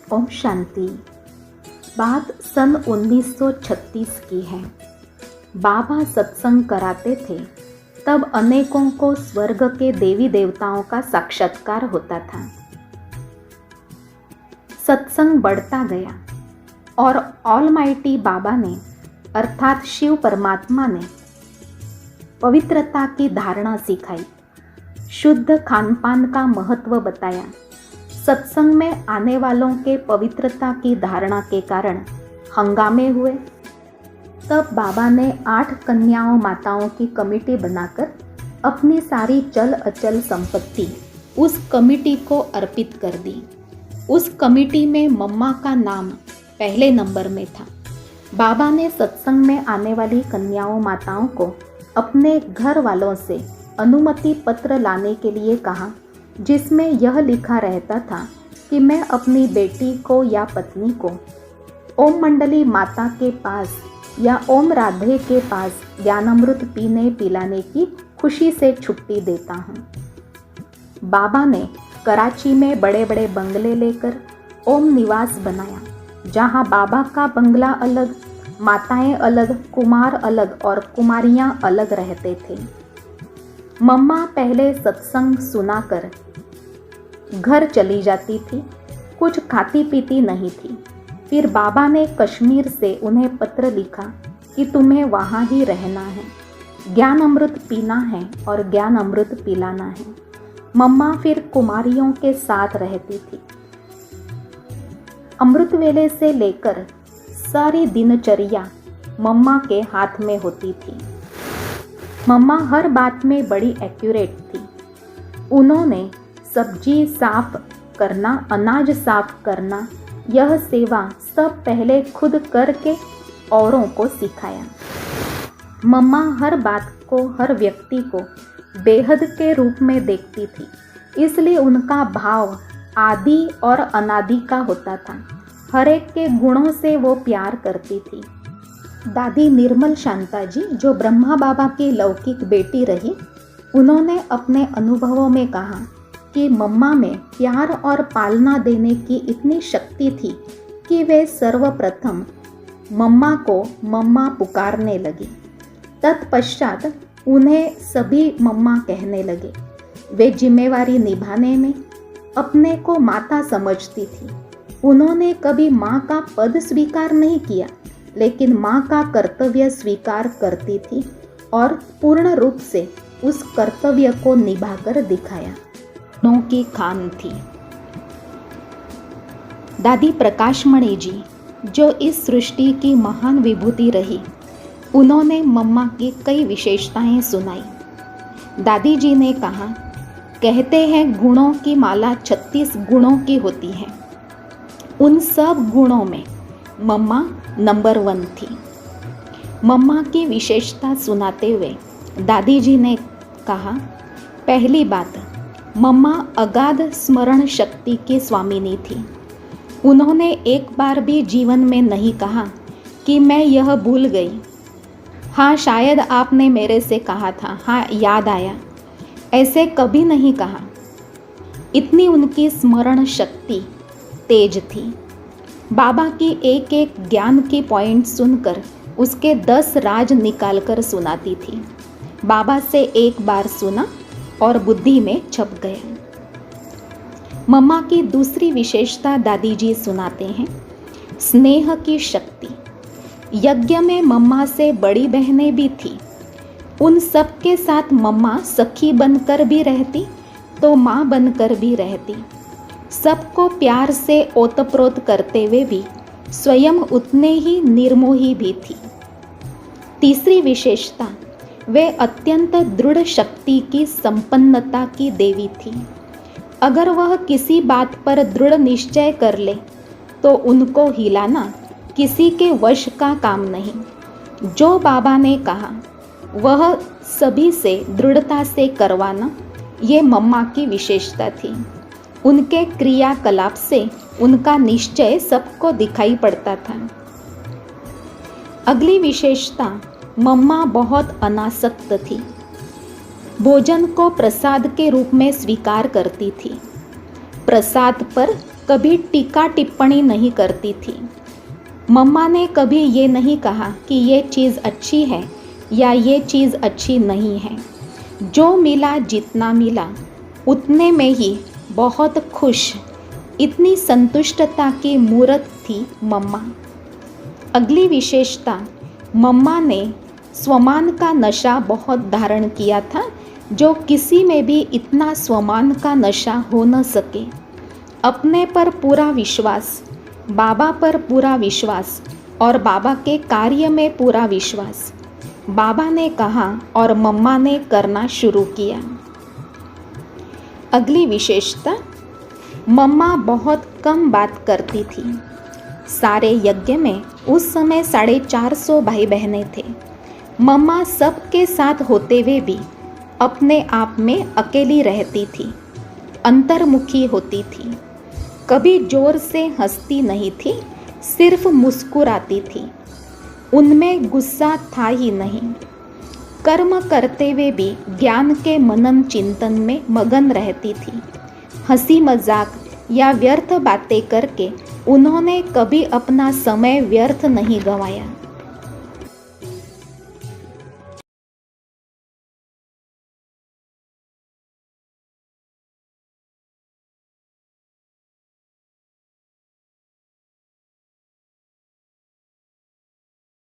ओम शांति। बात सन 1936 की है। बाबा सत्संग कराते थे, तब अनेकों को स्वर्ग के देवी देवताओं का साक्षात्कार होता था। सत्संग बढ़ता गया और ऑलमाइटी बाबा ने अर्थात शिव परमात्मा ने पवित्रता की धारणा सिखाई, शुद्ध खानपान का महत्व बताया। सत्संग में आने वालों के पवित्रता की धारणा के कारण हंगामे हुए। तब बाबा ने 8 कन्याओं माताओं की कमेटी बनाकर अपनी सारी चल अचल संपत्ति उस कमेटी को अर्पित कर दी। उस कमेटी में मम्मा का नाम पहले नंबर में था। बाबा ने सत्संग में आने वाली कन्याओं माताओं को अपने घर वालों से अनुमति पत्र लाने के लिए कहा, जिसमें यह लिखा रहता था कि मैं अपनी बेटी को या पत्नी को ओम मंडली माता के पास या ओम राधे के पास ज्ञानामृत पीने पिलाने की खुशी से छुट्टी देता हूँ। बाबा ने कराची में बड़े बड़े बंगले लेकर ओम निवास बनाया, जहाँ बाबा का बंगला अलग, माताएं अलग, कुमार अलग और कुमारियाँ अलग रहते थे। मम्मा पहले सत्संग सुनाकर घर चली जाती थी, कुछ खाती पीती नहीं थी। फिर बाबा ने कश्मीर से उन्हें पत्र लिखा कि तुम्हें वहाँ ही रहना है, ज्ञान अमृत पीना है और ज्ञान अमृत पिलाना है। मम्मा फिर कुमारियों के साथ रहती थी। अमृत वेले से लेकर सारी दिनचर्या मम्मा के हाथ में होती थी। मम्मा हर बात में बड़ी एक्यूरेट थी। उन्होंने सब्जी साफ करना, अनाज साफ करना, यह सेवा सब पहले खुद करके औरों को सिखाया। मम्मा हर बात को, हर व्यक्ति को बेहद के रूप में देखती थी, इसलिए उनका भाव आदि और अनादि का होता था। हर एक के गुणों से वो प्यार करती थी। दादी निर्मल शांता जी, जो ब्रह्मा बाबा की लौकिक बेटी रही, उन्होंने अपने अनुभवों में कहा कि मम्मा में प्यार और पालना देने की इतनी शक्ति थी कि वे सर्वप्रथम मम्मा को मम्मा पुकारने लगी। तत्पश्चात उन्हें सभी मम्मा कहने लगे। वे जिम्मेवारी निभाने में अपने को माता समझती थी। उन्होंने कभी माँ का पद स्वीकार नहीं किया, लेकिन माँ का कर्तव्य स्वीकार करती थी और पूर्ण रूप से उस कर्तव्य को निभाकर दिखाया। नौ की खान थी। दादी प्रकाशमणि जी, जो इस सृष्टि की महान विभूति रही, उन्होंने मम्मा की कई विशेषताएं सुनाई। दादी जी ने कहा, कहते हैं गुणों की माला 36 गुणों की होती है। उन सब गुणों में मम्मा नंबर 1 थी। मम्मा की विशेषता सुनाते हुए दादी जी ने कहा, पहली बात, मम्मा अगाध स्मरण शक्ति की स्वामिनी थी। उन्होंने एक बार भी जीवन में नहीं कहा कि मैं यह भूल गई। हाँ, शायद आपने मेरे से कहा था, हाँ याद आया, ऐसे कभी नहीं कहा। इतनी उनकी स्मरण शक्ति तेज थी। बाबा की एक एक ज्ञान की पॉइंट सुनकर उसके 10 राज निकालकर सुनाती थी। बाबा से एक बार सुना और बुद्धि में छप गया। मम्मा की दूसरी विशेषता दादी जी सुनाते हैं, स्नेह की शक्ति। यज्ञ में मम्मा से बड़ी बहनें भी थी। उन सब के साथ मम्मा सखी बनकर भी रहती तो माँ बनकर भी रहती। सबको प्यार से ओतप्रोत करते हुए भी स्वयं उतने ही निर्मोही भी थी। तीसरी विशेषता, वे अत्यंत दृढ़ शक्ति की संपन्नता की देवी थी। अगर वह किसी बात पर दृढ़ निश्चय कर ले तो उनको हिलाना किसी के वश का काम नहीं। जो बाबा ने कहा वह सभी से दृढ़ता से करवाना, ये मम्मा की विशेषता थी। उनके क्रियाकलाप से उनका निश्चय सबको दिखाई पड़ता था। अगली विशेषता, मम्मा बहुत अनासक्त थी। भोजन को प्रसाद के रूप में स्वीकार करती थी। प्रसाद पर कभी टीका टिप्पणी नहीं करती थी। मम्मा ने कभी ये नहीं कहा कि ये चीज़ अच्छी है या ये चीज़ अच्छी नहीं है। जो मिला, जितना मिला उतने में ही बहुत खुश, इतनी संतुष्टता की मूरत थी मम्मा। अगली विशेषता, मम्मा ने स्वमान का नशा बहुत धारण किया था, जो किसी में भी इतना स्वमान का नशा हो न सके। अपने पर पूरा विश्वास, बाबा पर पूरा विश्वास और बाबा के कार्य में पूरा विश्वास। बाबा ने कहा और मम्मा ने करना शुरू किया। अगली विशेषता, मम्मा बहुत कम बात करती थी। सारे यज्ञ में उस समय 450 भाई बहनें थे। मम्मा सबके साथ होते हुए भी अपने आप में अकेली रहती थी, अंतर्मुखी होती थी। कभी जोर से हंसती नहीं थी, सिर्फ मुस्कुराती थी। उनमें गुस्सा था ही नहीं। कर्म करते हुए भी ज्ञान के मनन चिंतन में मगन रहती थी। हंसी मजाक या व्यर्थ बातें करके उन्होंने कभी अपना समय व्यर्थ नहीं गंवाया।